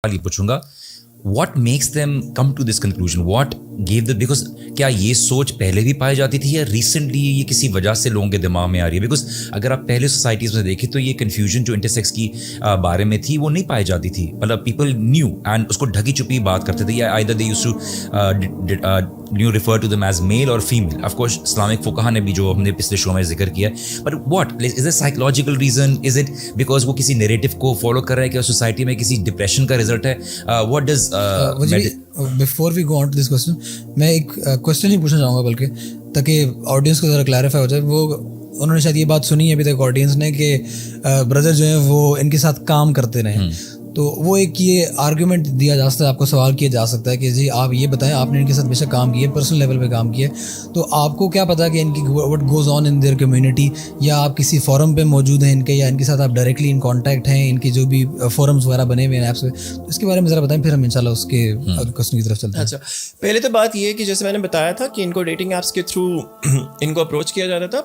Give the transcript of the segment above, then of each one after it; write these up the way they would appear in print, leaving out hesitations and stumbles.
सवाल ये पूछूंगा, what makes them come to this conclusion? What gave the, because क्या ये सोच पहले भी पाई जाती थी या रिसेंटली ये किसी वजह से लोगों के दिमाग में आ रही है? बिकॉज अगर आप पहले सोसाइटीज़ में देखें तो ये कन्फ्यूजन जो इंटरसेक्स की बारे में थी वो नहीं पाई जाती थी. मतलब पीपल न्यू एंड उसको ढकी छुपी बात करते थे, या either they used to refer to them as male or female. Of course Islamic fuqaha ने भी जो हमने पिछले शो में जिक्र किया, but what is a psychological reason? Is it because वो किसी narrative को follow कर रहा है कि सोसाइटी में किसी डिप्रेशन का रिजल्ट है? What does before we go on to this question, मैं एक क्वेश्चन ही पूछना चाहूँगा बल्कि, ताकि ऑडियंस को ज़रा क्लैरिफाई हो जाए. वो उन्होंने शायद ये बात सुनी है अभी तक ऑडियंस ने कि ब्रदर जो हैं वो इनके साथ काम करते रहे, तो वो एक ये आर्गूमेंट दिया जा सकता है, आपको सवाल किया जा सकता है कि जी आप ये बताएं, आपने इनके साथ बेशक काम किया, पर्सनल लेवल पे काम किया, तो आपको क्या पता कि इनकी what goes on in their community, या आप किसी फोरम पे मौजूद हैं इनके, या इनके साथ आप डायरेक्टली इन कांटेक्ट हैं, इनकी जो भी फोरम्स वगैरह बने हुए हैं ऐप्स पे, तो इसके बारे में ज़रा बताएं, फिर हम इंशाल्लाह उसके क्वेश्चन की तरफ चलते हैं. अच्छा, पहले तो बात ये है कि जैसे मैंने बताया था कि इनको डेटिंग ऐप्स के थ्रू इनको अप्रोच किया जाता था,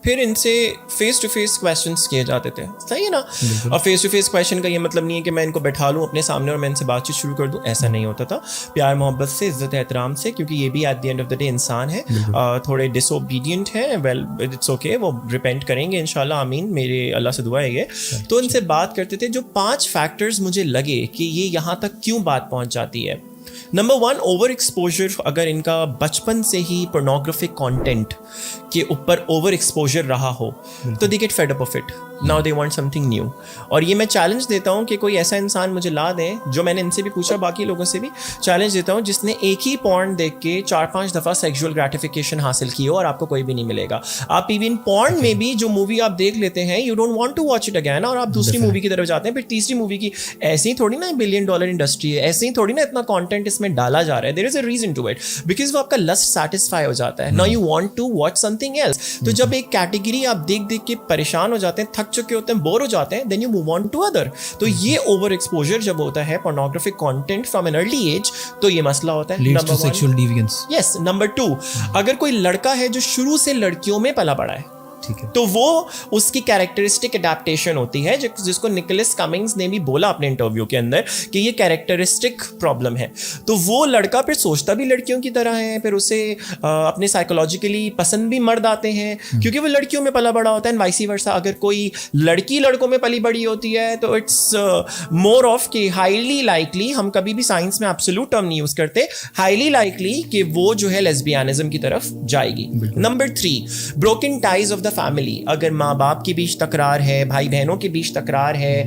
फिर इनसे फेस टू फेस क्वेश्चंस किए जाते थे. सही है ना? और फेस टू फेस क्वेश्चन का ये मतलब नहीं है कि मैं इनको बैठा लूँ अपने सामने और मैं इनसे बातचीत शुरू कर दूं, ऐसा नहीं होता था. प्यार मोहब्बत से, इज्जत एहतराम से, क्योंकि ये भी at the end of the day इंसान है, थोड़े डिसोबीडियंट हैं, वेल इट्स ओके, वो रिपेंट करेंगे इंशाल्लाह, आमीन, मेरे अल्लाह से दुआ है ये. तो इनसे बात करते थे. जो 5 फैक्टर्स मुझे लगे कि ये यहाँ तक क्यों बात पहुँच जाती है. Number 1, over exposure. अगर इनका बचपन से ही पोर्नोग्राफिक कंटेंट के ऊपर ओवर एक्सपोजर रहा हो तो they get fed up of it. Now they want something new. और ये मैं चैलेंज देता हूँ कि कोई ऐसा इंसान मुझे ला दें, जो मैंने इनसे भी पूछा, बाकी लोगों से भी चैलेंज देता हूँ, जिसने एक ही पॉर्न देख के 4-5 दफ़ा सेक्सुअल ग्रेटिफिकेशन हासिल की हो, और आपको कोई भी नहीं मिलेगा. आप इवन पॉर्न में भी जो मूवी आप देख लेते हैं, you don't want to watch it again, और आप दूसरी मूवी की तरफ जाते हैं, फिर तीसरी मूवी की. ऐसे ही थोड़ी ना $1 बिलियन इंडस्ट्री है, ऐसे ही थोड़ी ना इतना कॉन्टेंट इसमें डाला जा रहा है. There is a reason to it, because वो आपका लस्ट सेटिस्फाई हो जाता है. Now you want to watch something else. तो जब एक कैटेगरी आप देख देख के परेशान हो जाते हैं, थक चुके होते हैं, बोर हो जाते हैं, then you move on to other. तो ये ओवर एक्सपोजर जब होता है pornographic content from an early age, तो ये मसला होता है. Leads to sexual deviance. Yes. Number 2, अगर कोई लड़का है जो शुरू से लड़कियों में पला बड़ा है, तो वो उसकी कैरेक्टरिस्टिक अडेप्टेशन होती है, जिसको निकोलस कमिंग्स ने भी बोला अपने इंटरव्यू के अंदर कि ये कैरेक्टरिस्टिक प्रॉब्लम है. तो वो लड़का फिर सोचता भी लड़कियों की तरह है, फिर उसे अपने साइकोलॉजिकली पसंद भी मर्द आते हैं क्योंकि वो लड़कियों में पला बड़ा होता है. वाइस वर्सा, अगर कोई लड़की लड़कों में पली बड़ी होती है तो इट्स मोर ऑफ कि हाईली लाइकली, हम कभी भी साइंस में एब्सोल्यूट टर्म नहीं यूज करते, हाईली लाइकली कि वो जो है लेस्बियनिज्म की तरफ जाएगी. Number 3, broken ties of the family. अगर माँ बाप के बीच तकरार है, भाई बहनों के बीच तकरार है,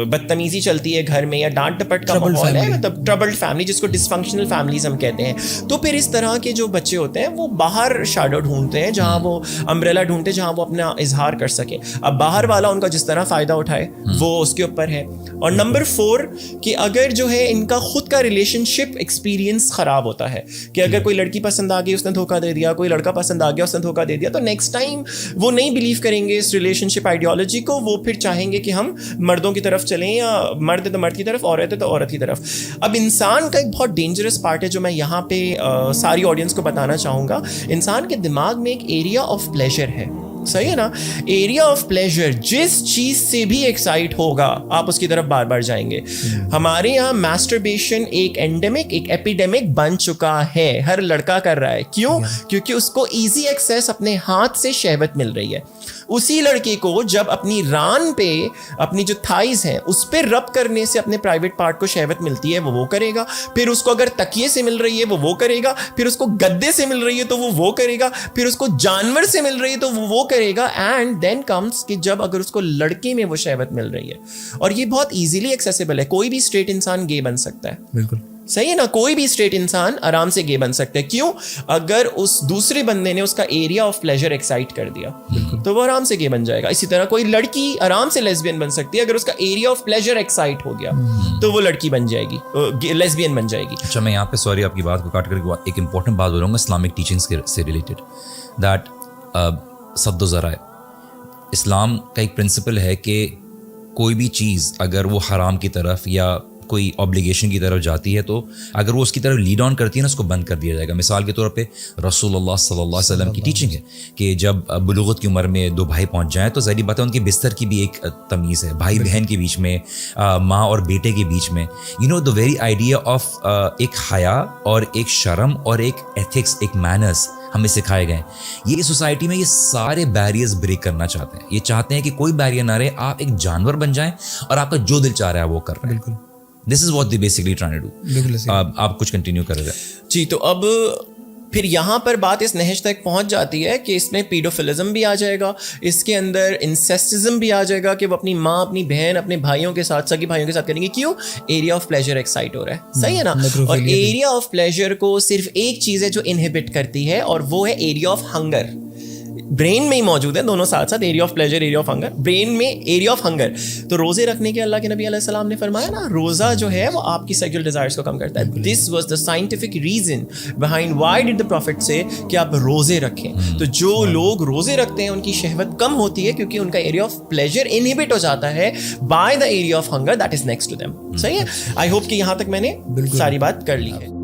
बदतमीजी चलती है घर में, या डांट डपट का माहौल है, मतलब ट्रबल्ड फैमिली, जिसको डिसफंक्शनल फैमिलीज हम कहते हैं, तो फिर इस तरह के जो बच्चे होते हैं वो बाहर शैडो ढूंढते हैं, जहाँ वो अम्ब्रेला ढूंढते हैं, जहाँ वो अपना इजहार कर सके. अब बाहर वाला उनका जिस तरह फायदा उठाए वो उसके ऊपर है. और नंबर 4, कि अगर जो है इनका खुद का रिलेशनशिप एक्सपीरियंस खराब होता है, कि अगर कोई लड़की पसंद आ गई उसने धोखा दे दिया, कोई लड़का पसंद आ गया उसने धोखा दे दिया, तो नेक्स्ट टाइम वो नहीं बिलीव करेंगे इस रिलेशनशिप आइडियोलॉजी को. वो फिर चाहेंगे कि हम मर्दों की तरफ चलें, या मर्द है तो मर्द की तरफ, औरत है तो औरत की तरफ. अब इंसान का एक बहुत डेंजरस पार्ट है जो मैं यहाँ पे सारी ऑडियंस को बताना चाहूँगा. इंसान के दिमाग में एक एरिया ऑफ प्लेजर है. सही है ना? एरिया ऑफ प्लेजर, जिस चीज से भी एक्साइट होगा आप उसकी तरफ बार बार जाएंगे. हमारे यहाँ मैस्टरबेशन एक एंडेमिक, एक एपिडेमिक बन चुका है. हर लड़का कर रहा है. क्यों? क्योंकि उसको इजी एक्सेस अपने हाथ से शहवत मिल रही है. उसी लड़के को जब अपनी रान पे, अपनी जो थाइज हैं उस पर रब करने से अपने प्राइवेट पार्ट को शहवत मिलती है, वो करेगा. फिर उसको अगर तकिए से मिल रही है वो करेगा. फिर उसको गद्दे से मिल रही है तो वो करेगा. फिर उसको जानवर से मिल रही है तो वो करेगा. एंड देन कम्स कि जब अगर उसको लड़के में वो शहवत मिल रही है, और ये बहुत इजीली एक्सेसिबल है, कोई भी स्ट्रेट इंसान गे बन सकता है. बिल्कुल सही है ना? कोई भी स्ट्रेट इंसान आराम से गे बन सकता है. क्यों? अगर उस दूसरे बंदे ने उसका एरिया ऑफ प्लेजर एक्साइट कर दिया तो वो आराम से गे बन जाएगा. इसी तरह कोई लड़की आराम से लेस्बियन बन सकती है, अगर उसका एरिया ऑफ प्लेजर एक्साइट हो गया तो वो लड़की बन जाएगी, लेस्बियन बन जाएगी. अच्छा, मैं यहाँ पे सॉरी आपकी बात को काट करके एक इंपॉर्टेंट बात बोलूँगा इस्लामिक टीचिंग्स से रिलेटेड, दैट सद्दो ज़राए. इस्लाम का एक प्रिंसिपल है कि कोई भी चीज़ अगर वो हराम की तरफ या कोई ऑब्लिगेशन की तरफ जाती है तो अगर वो उसकी तरफ लीड ऑन करती है ना उसको बंद कर दिया जाएगा. मिसाल के तौर पे रसूलुल्लाह सल्लल्लाहु अलैहि वसल्लम की टीचिंग है कि जब बुलूगत की उम्र में दो भाई पहुंच जाएं तो ज़ाहिर बात है उनके बिस्तर की भी एक तमीज़ है, भाई बहन के बीच में, माँ और बेटे के बीच में. You know the very idea of एक हया और एक शर्म और एक एथिक्स, एक मैनर्स हमें सिखाए गए. ये सोसाइटी में ये सारे बैरियर्स ब्रेक करना चाहते हैं. ये चाहते हैं कि कोई बैरियर ना रहे, आप एक जानवर बन जाएं और आपका जो दिल चाह रहा है वो कर रहे हैं. बिल्कुल. This is what they basically trying to do. बिल्कुल. आप कुछ कंटिन्यू कर रहे हैं जी. तो अब फिर यहाँ पर बात इस नहज तक पहुँच जाती है कि इसमें पीडोफिलिज्म भी आ जाएगा, इसके अंदर इंसेस्टिज्म भी आ जाएगा कि वो अपनी माँ, अपनी बहन, अपने भाइयों के साथ, सगी भाइयों के साथ करेंगे. क्यों? एरिया ऑफ प्लेजर एक्साइट हो रहा है. सही है ना? और एरिया ऑफ प्लेजर को सिर्फ एक चीज़ है जो इनहिबिट करती है और वो है एरिया ऑफ हंगर. ब्रेन में ही मौजूद है दोनों साथ साथ, area of pleasure, area of hunger. Brain में एरिया ऑफ हंगर. तो रोजे रखने के अल्लाह के नबी अलैहि सलाम ने फरमाया ना, रोजा जो है वो आपकी सेक्सुअल डिजायर्स को कम करता है. This was the scientific reason behind why did the prophet say कि आप रोजे रखें. तो जो लोग रोजे रखते हैं उनकी शहवत कम होती है क्योंकि उनका एरिया ऑफ प्लेजर इनहिबिट हो जाता है by the area of hunger that is next to them. सही है. आई होप कि यहाँ तक मैंने सारी बात कर ली है.